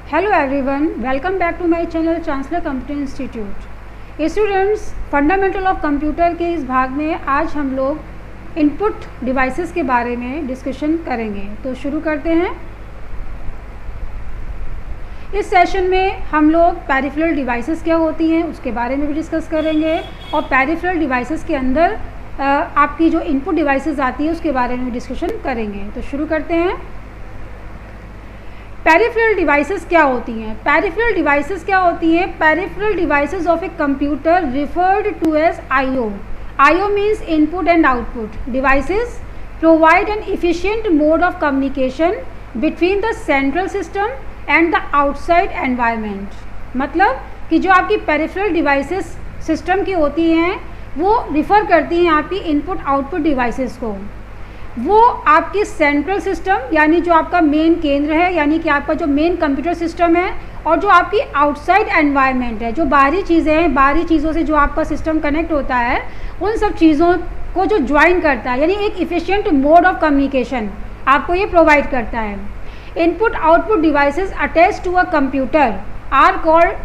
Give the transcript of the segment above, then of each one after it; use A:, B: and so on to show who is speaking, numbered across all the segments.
A: Hello everyone, welcome back to my channel chancellor computer institute. Students, fundamental of computer के इस भाग में आज हम लोग इनपुट डिवाइसेस के बारे में डिस्कशन करेंगे। तो शुरू करते हैं। इस सेशन में हम लोग पेरिफेरल डिवाइसेस क्या होती हैं उसके बारे में भी डिस्कस करेंगे और पेरिफेरल डिवाइसेस के अंदर आपकी जो इनपुट डिवाइसेस आती है उसके बारे में डिस्कशन करेंगे। तो शुरू करते हैं। पेरिफेरल डिवाइसेस क्या होती हैं? पेरिफेरल डिवाइसेस क्या होती हैं? Peripheral devices of a computer referred to as IO। IO means input and output devices provide an efficient mode of communication between the central system and the outside environment. मतलब कि जो आपकी peripheral devices system की होती हैं वो refer करती हैं आपकी इनपुट आउटपुट डिवाइसेस को। वो आपकी सेंट्रल सिस्टम यानी जो आपका मेन केंद्र है, यानी कि आपका जो मेन कंप्यूटर सिस्टम है, और जो आपकी आउटसाइड एनवायरनमेंट है, जो बाहरी चीज़ें हैं, बाहरी चीज़ों से जो आपका सिस्टम कनेक्ट होता है, उन सब चीज़ों को जो ज्वाइन करता है, यानी एक इफ़िशिएंट मोड ऑफ कम्युनिकेशन आपको ये प्रोवाइड करता है। Input output devices attach to a computer are called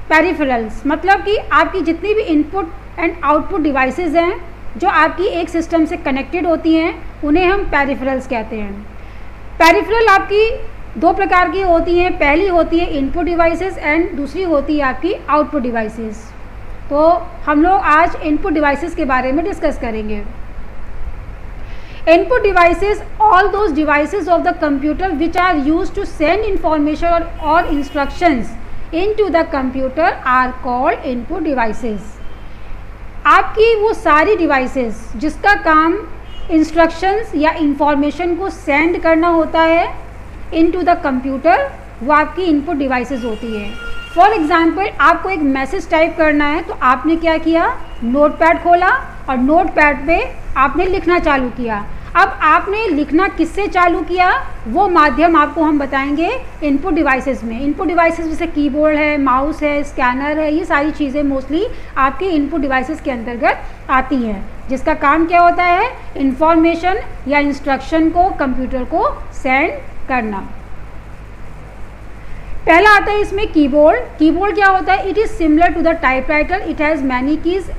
A: peripherals. मतलब कि आपकी जितनी भी इनपुट एंड आउटपुट डिवाइसेस हैं जो आपकी एक सिस्टम से कनेक्टेड होती हैं उन्हें हम पेरिफेरल्स कहते हैं। पेरिफेरल आपकी दो प्रकार की होती हैं। पहली होती है इनपुट डिवाइसेस एंड दूसरी होती है आपकी आउटपुट डिवाइसेस। तो हम लोग आज इनपुट डिवाइसेस के बारे में डिस्कस करेंगे। Input devices all those devices of the computer which are used to send information और instructions into the computer are called input devices. आपकी वो सारी डिवाइसेस जिसका काम इंस्ट्रक्शंस या इंफॉर्मेशन को सेंड करना होता है इनटू द कंप्यूटर, वो आपकी इनपुट डिवाइसेस होती है। फॉर एग्जांपल, आपको एक मैसेज टाइप करना है तो आपने क्या किया, नोटपैड खोला और नोटपैड पे आपने लिखना चालू किया। अब आपने लिखना किससे चालू किया वो माध्यम आपको हम बताएंगे इनपुट डिवाइसेस में। इनपुट डिवाइसेस जैसे कीबोर्ड है, माउस है, स्कैनर है, ये सारी चीज़ें मोस्टली आपके इनपुट डिवाइसेस के अंतर्गत आती हैं, जिसका काम क्या होता है, इंफॉर्मेशन या इंस्ट्रक्शन को कंप्यूटर को सेंड करना। पहला आता है इसमें कीबोर्ड। कीबोर्ड क्या होता है? It is similar to the typewriter, it has many keys.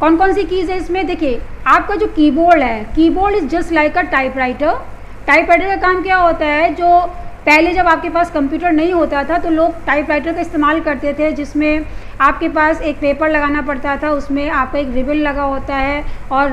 A: कौन कौन सी कीज़ है इसमें? देखिए, आपका जो कीबोर्ड है, keyboard is just like a typewriter. Typewriter का काम क्या होता है, जो पहले जब आपके पास कंप्यूटर नहीं होता था तो लोग टाइपराइटर का इस्तेमाल करते थे, जिसमें आपके पास एक पेपर लगाना पड़ता था, उसमें आपका एक रिबन लगा होता है और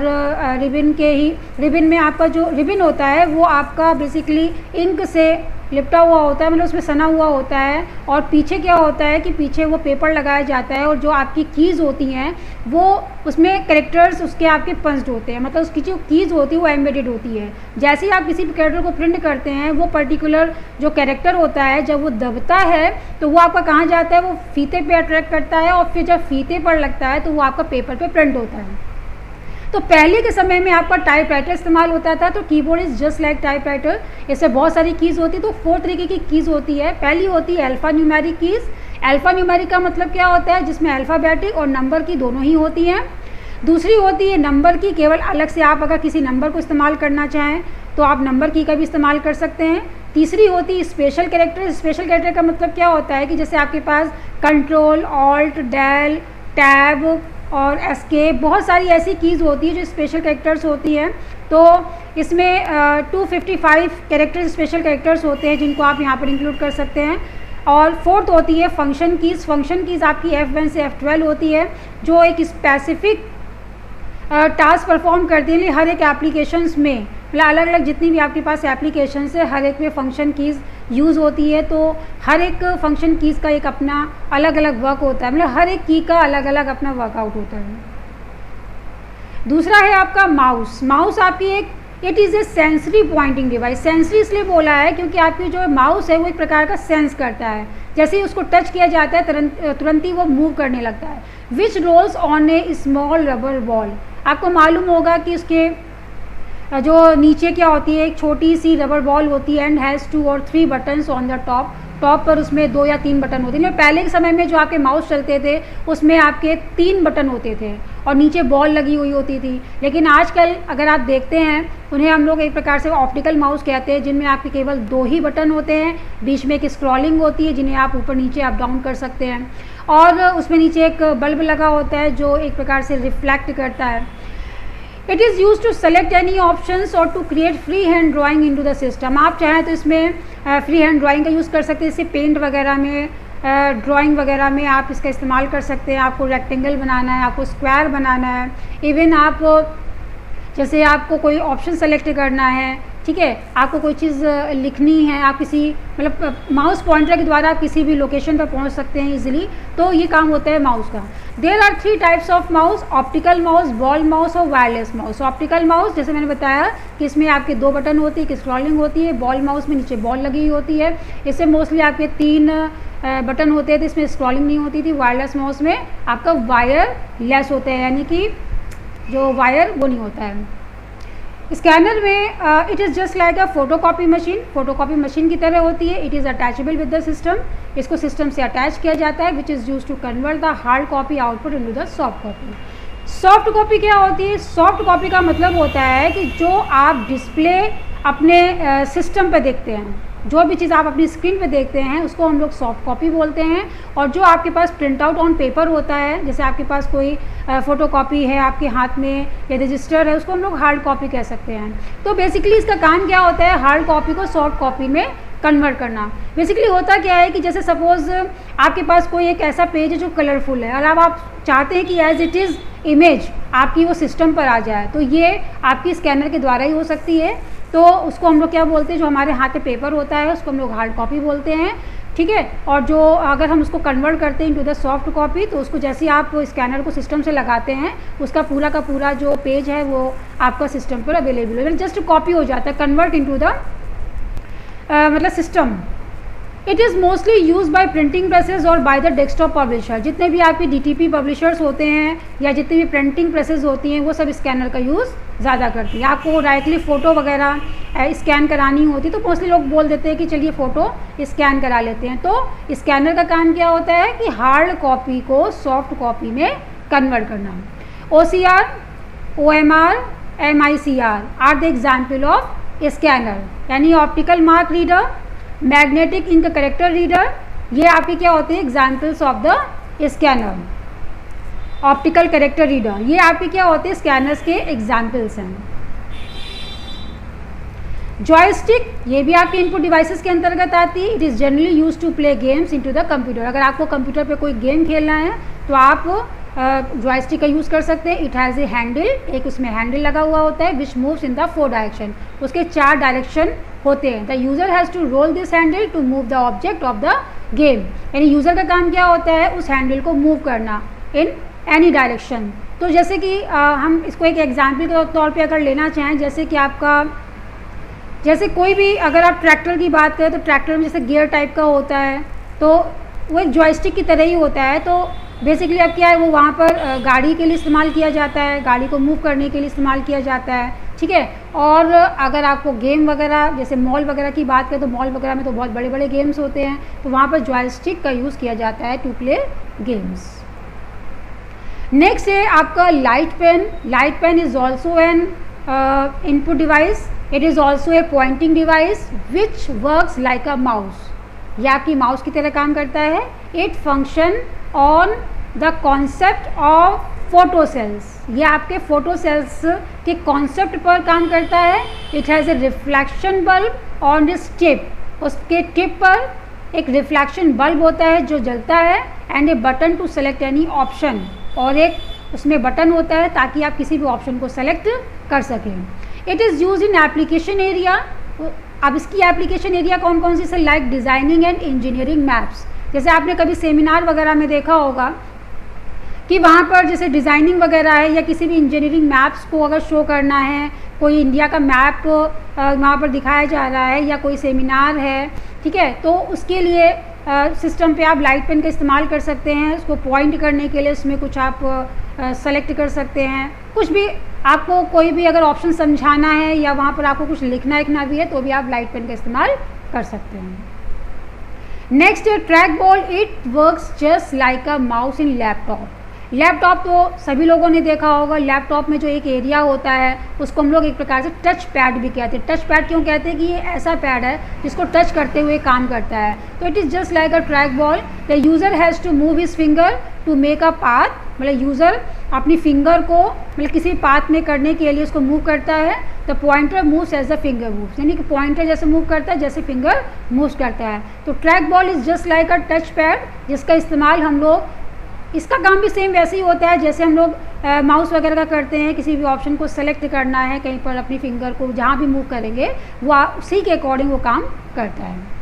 A: रिबन में आपका जो रिबन होता है वो आपका बेसिकली इंक से लिपटा हुआ होता है, मतलब उसमें सना हुआ होता है। और पीछे क्या होता है कि पीछे वो पेपर लगाया जाता है और जो आपकी कीज़ होती हैं वो उसमें कैरेक्टर्स उसके आपके पंच्ड होते हैं, मतलब उसकी जो कीज़ होती है वो एम्बेडेड होती है। जैसे ही आप किसी भी कैरेक्टर को प्रिंट करते हैं वो पर्टिकुलर जो कैरेक्टर होता है जब वो दबता है तो वो आपका कहाँ जाता है, वो फीते पे अट्रैक्ट करता है और फिर जब फीते पर लगता है तो वो आपका पेपर पे प्रिंट होता है। तो पहले के समय में आपका टाइपराइटर इस्तेमाल होता था, तो keyboard is just like typewriter. इससे बहुत सारी कीज़ होती है, तो 4 तरीके की कीज़ होती है। पहली होती है alpha numeric keys. Alpha numeric का मतलब क्या होता है, जिसमें अल्फ़ाबेटिक और नंबर की दोनों ही होती हैं। दूसरी होती है नंबर की, केवल अलग से आप अगर किसी नंबर को इस्तेमाल करना चाहें तो आप नंबर की का भी इस्तेमाल कर सकते हैं। तीसरी होती है स्पेशल कैरेक्टर। स्पेशल कैरेक्टर का मतलब क्या होता है कि जैसे आपके पास कंट्रोल, ऑल्ट, डेल, टैब और एस्केप, बहुत सारी ऐसी कीज़ होती है जो स्पेशल कैरेक्टर्स होती हैं। तो इसमें 255 कैरेक्टर्स स्पेशल कैरेक्टर्स होते हैं जिनको आप यहाँ पर इंक्लूड कर सकते हैं। और फोर्थ होती है फंक्शन कीज़। फंक्शन कीज़ आपकी F1 से F12 होती है, जो एक स्पेसिफिक टास्क परफॉर्म करती है। हर एक एप्लीकेशंस में, मतलब अलग अलग जितनी भी आपके पास एप्लीकेशंस है हर एक में फंक्शन कीज़ यूज़ होती है। तो हर एक फंक्शन कीज़ का एक अपना अलग अलग वर्क होता है, मतलब हर एक की का अलग अलग अपना वर्कआउट होता है। दूसरा है आपका माउस। माउस आपकी एक it is a sensory pointing device. Sensory इसलिए बोला है क्योंकि आपकी जो माउस है वो एक प्रकार का सेंस करता है। जैसे ही उसको टच किया जाता है तुरंत ही वो मूव करने लगता है। Which rolls on a small rubber ball. आपको मालूम होगा कि इसके जो नीचे क्या होती है, एक छोटी सी रबर बॉल होती है एंड हैज़ 2 और 3 buttons on the top. Top पर उसमें 2 या 3 बटन होते थे। पहले के समय में जो आपके माउस चलते थे उसमें आपके 3 बटन होते थे और नीचे बॉल लगी हुई होती थी। लेकिन आजकल अगर आप देखते हैं उन्हें हम लोग एक प्रकार से ऑप्टिकल माउस कहते हैं, जिनमें आपके केवल 2 ही बटन होते हैं, बीच में एक स्क्रॉलिंग होती है जिन्हें आप ऊपर नीचे अप डाउन कर सकते हैं, और उसमें नीचे एक बल्ब लगा होता है जो एक प्रकार से रिफ्लेक्ट करता है। It is use to select any options और to create free hand drawing into the system. आप चाहें तो इसमें फ्री हैंड ड्राइंग का यूज़ कर सकते हैं, जैसे पेंट वगैरह में, ड्राइंग वगैरह में आप इसका इस्तेमाल कर सकते हैं। आपको रेक्टेंगल बनाना है, आपको स्क्वायर बनाना है, इवन आप जैसे आपको कोई ऑप्शन सेलेक्ट करना है, ठीक है, आपको कोई चीज़ लिखनी है, आप किसी मतलब माउस पॉइंटर के द्वारा आप किसी भी लोकेशन पर पहुंच सकते हैं इजीली, तो ये काम होता है माउस का। There are 3 types of mouse, optical mouse, ball mouse और वायरलेस माउस। ऑप्टिकल माउस जैसे मैंने बताया कि इसमें आपके 2 बटन होती है, एक स्क्रॉलिंग होती है। बॉल माउस में नीचे बॉल लगी हुई होती है, इससे मोस्टली आपके 3 बटन होते थे, इसमें स्क्रॉलिंग नहीं होती थी। वायरलेस माउस में आपका वायर लेस होता है, यानी कि जो वायर वो नहीं होता है। स्कैनर में it is just like a photocopy machine, photocopy machine की तरह होती है। It is attachable with the system, इसको सिस्टम से अटैच किया जाता है, which is use to convert the hard copy output into the soft copy. Soft copy क्या होती है? सॉफ्ट कॉपी का मतलब होता है कि जो आप डिस्प्ले अपने सिस्टम पे देखते हैं, जो भी चीज़ आप अपनी स्क्रीन पे देखते हैं उसको हम लोग सॉफ्ट कॉपी बोलते हैं। और जो आपके पास प्रिंट आउट ऑन पेपर होता है, जैसे आपके पास कोई फ़ोटो कॉपी है आपके हाथ में या रजिस्टर है, उसको हम लोग हार्ड कॉपी कह सकते हैं। तो बेसिकली इसका काम क्या होता है? हार्ड कॉपी को सॉफ्ट कॉपी में कन्वर्ट करना। बेसिकली होता क्या है कि जैसे सपोज़ आपके पास कोई एक ऐसा पेज है जो कलरफुल है, और अब आप चाहते हैं कि एज इट इज़ इमेज आपकी वो सिस्टम पर आ जाए, तो ये आपकी स्कैनर के द्वारा ही हो सकती है। तो उसको हम लोग क्या बोलते हैं, जो हमारे हाथ में पेपर होता है उसको हम लोग हार्ड कॉपी बोलते हैं, ठीक है। और जो अगर हम उसको कन्वर्ट करते हैं इनटू द सॉफ्ट कॉपी, तो उसको जैसे आप स्कैनर को सिस्टम से लगाते हैं उसका पूरा का पूरा जो पेज है वो आपका सिस्टम पर अवेलेबल है, जस्ट कॉपी हो जाता है, कन्वर्ट इनटू द मतलब system. It is mostly use by printing presses और बाय द डेस्कटॉप पब्लिशर। जितने भी आपके DTP पब्लिशर्स होते हैं या जितनी भी प्रिंटिंग प्रेसेस होती हैं वो सब स्कैनर का यूज़ ज़्यादा करती है। आपको डायरेक्टली फ़ोटो वगैरह स्कैन करानी होती तो मोस्टली लोग बोल देते हैं कि चलिए फ़ोटो स्कैन करा लेते हैं। तो स्कैनर का काम क्या होता है कि हार्ड कॉपी को सॉफ्ट कॉपी में कन्वर्ट करना। OCR, OMR, MICR are the example of scanner, यानी optical mark reader, magnetic ink character reader, ये आपके क्या होते हैं? Examples of the scanner. Optical character reader ये आपके क्या होते हैं? स्कैनर्स के एग्जाम्पल्स हैं। जॉयस्टिक ये भी आपके इनपुट डिवाइसेस के अंतर्गत आती है। It is generally use to play games into the computer. अगर आपको कंप्यूटर पे कोई गेम खेलना है तो आप जॉयस्टिक का यूज़ कर सकते हैं। इट हैज़ ए हैंडल, एक उसमें हैंडल लगा हुआ होता है, which moves in the 4 direction. उसके 4 डायरेक्शन होते हैं। The user has to roll this handle to move the object of the game, यानी यूज़र का काम क्या होता है? उस हैंडल को मूव करना इन एनी डायरेक्शन। तो जैसे कि हम इसको एक एग्जाम्पल के तौर पे अगर लेना चाहें, जैसे कि आपका जैसे कोई भी अगर आप ट्रैक्टर की बात करें तो ट्रैक्टर में जैसे गियर टाइप का होता है, तो वो एक जॉयस्टिक की तरह ही होता है। तो बेसिकली अब क्या है, वो वहाँ पर गाड़ी के लिए इस्तेमाल किया जाता है, गाड़ी को मूव करने के लिए इस्तेमाल किया जाता है, ठीक है। और अगर आपको गेम वगैरह जैसे मॉल वगैरह की बात करें तो मॉल वगैरह में तो बहुत बड़े बड़े गेम्स होते हैं, तो वहाँ पर जॉयस्टिक का यूज़ किया जाता है टू प्ले गेम्स। नेक्स्ट है आपका light pen. Light pen is also an input device. It is also a pointing device which works like a mouse. यह आपकी माउस की तरह काम करता है। It function on the concept of photo cells. ये आपके फोटो सेल्स के कॉन्सेप्ट पर काम करता है। It has a reflection bulb on this tip. उसके टिप पर एक रिफ्लेक्शन बल्ब होता है जो जलता है, and a button to select any option, और एक उसमें बटन होता है ताकि आप किसी भी ऑप्शन को सेलेक्ट कर सकें। It is use in application area. अब इसकी एप्लीकेशन एरिया कौन कौन सी से? Like designing and engineering maps. जैसे आपने कभी सेमिनार वगैरह में देखा होगा कि वहाँ पर जैसे डिज़ाइनिंग वगैरह है या किसी भी इंजीनियरिंग मैप्स को अगर शो करना है, कोई इंडिया का मैप वहाँ पर दिखाया जा रहा है या कोई सेमिनार है, ठीक है, तो उसके लिए सिस्टम पे आप लाइट पेन का इस्तेमाल कर सकते हैं। उसको पॉइंट करने के लिए उसमें कुछ आप सेलेक्ट कर सकते हैं। कुछ भी आपको कोई भी अगर ऑप्शन समझाना है या वहाँ पर आपको कुछ लिखना भी है तो भी आप लाइट पेन का इस्तेमाल कर सकते हैं। नेक्स्ट है track ball, it works just like a mouse in laptop. Laptop तो सभी लोगों ने देखा होगा, लैपटॉप में जो एक एरिया होता है उसको हम लोग एक प्रकार से टच पैड भी कहते हैं। टच पैड क्यों कहते हैं कि ये ऐसा पैड है जिसको टच करते हुए काम करता है। तो it is just like a track ball, the user has to move his finger to make a path, मतलब यूज़र अपनी फिंगर को मतलब किसी पाथ में करने के लिए उसको मूव करता है। The pointer moves as the finger moves, यानी कि पॉइंटर जैसे मूव करता है जैसे फिंगर मूव करता है। तो track ball is just like a touch pad, जिसका इस्तेमाल हम लोग, इसका काम भी सेम वैसे ही होता है जैसे हम लोग माउस वगैरह का करते हैं। किसी भी ऑप्शन को सेलेक्ट करना है, कहीं पर अपनी फिंगर को जहाँ भी मूव करेंगे वो उसी के अकॉर्डिंग वो काम करता है।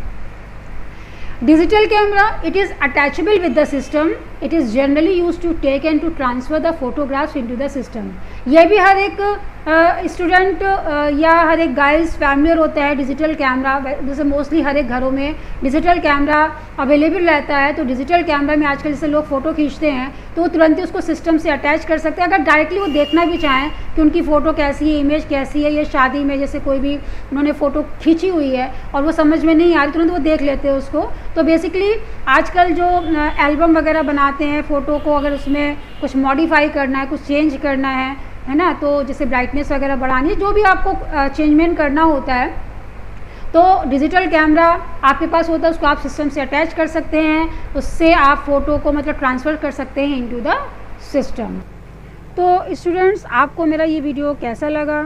A: Digital camera, it is attachable with the system, it is generally use to take and to transfer the photographs into the system. यह भी हर एक स्टूडेंट या हर एक गाइस फैमिलियर होता है डिजिटल कैमरा, जैसे मोस्टली हर एक घरों में डिजिटल कैमरा अवेलेबल रहता है। तो डिजिटल कैमरा में आजकल जैसे लोग फ़ोटो खींचते हैं तो वो तुरंत ही उसको सिस्टम से अटैच कर सकते हैं। अगर डायरेक्टली वो देखना भी चाहें कि उनकी फ़ोटो कैसी है, इमेज कैसी है, या शादी में जैसे कोई भी उन्होंने फ़ोटो खींची हुई है और वो समझ में नहीं आ रही, तुरंत वो देख लेते हैं उसको। तो बेसिकली आजकल जो एल्बम वगैरह बनाते हैं फ़ोटो को, अगर उसमें कुछ मॉडिफाई करना है, कुछ चेंज करना है ना, तो जैसे ब्राइटनेस वगैरह बढ़ानी है, जो भी आपको चेंजमेंट करना होता है तो डिजिटल कैमरा आपके पास होता है, उसको आप सिस्टम से अटैच कर सकते हैं, उससे आप फ़ोटो को मतलब ट्रांसफ़र कर सकते हैं इनटू द सिस्टम। तो स्टूडेंट्स, आपको मेरा ये वीडियो कैसा लगा?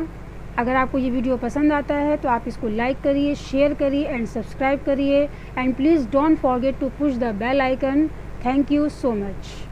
A: अगर आपको ये वीडियो पसंद आता है तो आप इसको लाइक करिए, शेयर करिए एंड सब्सक्राइब करिए, and please don't forget to push the bell icon. Thank you so much.